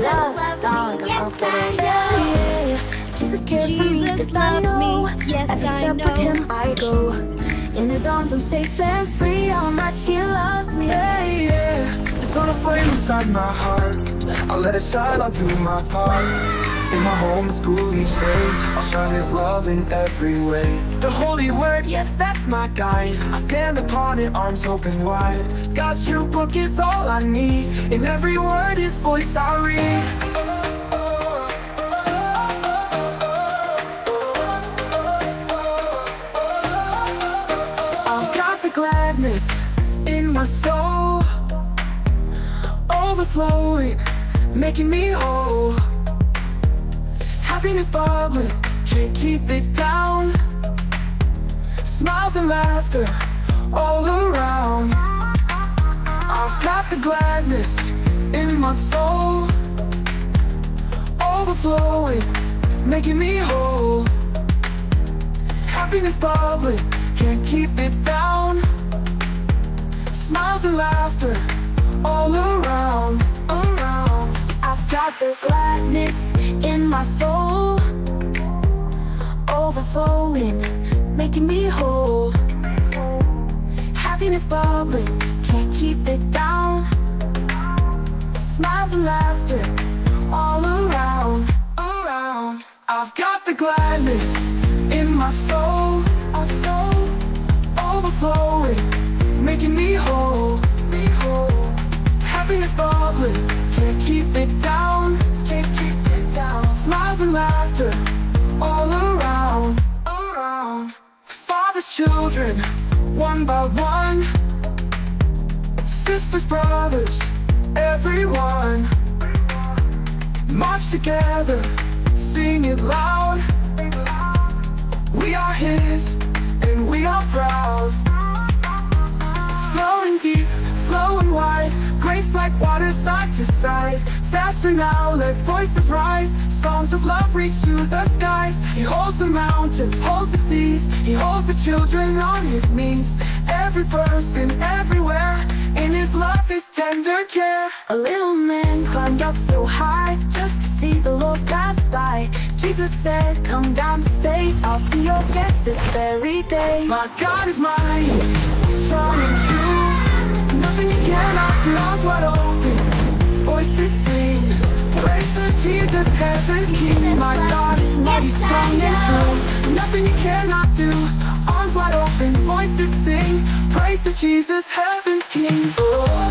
Love song, I'm confident. Yeah, Jesus cares for me, this I know. Yes, Every I step know. with him I go. In his arms I'm safe and free. How much he loves me. Hey, yeah. It's not a flame inside my heart. I'll let it shine, I'll do my part. In my home and school each day, I'll shine his love in every way. The holy word, yes, that's my guide. I stand upon it, arms open wide. God's true book is all I need. In every word, his voice I read. I've got the gladness in my soul, overflowing, making me whole. Happiness bubbling, can't keep it down. Smiles and laughter all around. I've got the gladness in my soul, overflowing, making me whole. Happiness bubbling, can't keep it down. Smiles and laughter all around, around. I've got the gladness in my soul, overflowing, making me whole. Happiness bubbling, can't keep it down. Smiles and laughter all around, around. I've got the gladness in my soul, overflowing, making me whole, Happiness bubbling, can't keep it down, Smiles and laughter all around, around. Father's children, one by one. Sisters, brothers, everyone. March together, sing it loud. We are his, and we are proud. Flowing deep, flowing wide, grace like water side to side. Faster now, let voices rise. Songs of love reach to the skies. He holds the mountains, holds the seas. He holds the children on his knees. Every person, everywhere, in his love, his tender care. A little man climbed up so high just to see the Lord pass by. Jesus said, come down to stay. I'll be your guest this very day. My God is mighty, strong and true. Nothing you cannot do. Arms wide open, voices sing. Praise to Jesus, heaven's King. My God is mighty, strong and true. Nothing you cannot do. Arms wide open, voices sing. Praise to Jesus, heaven's King. Oh.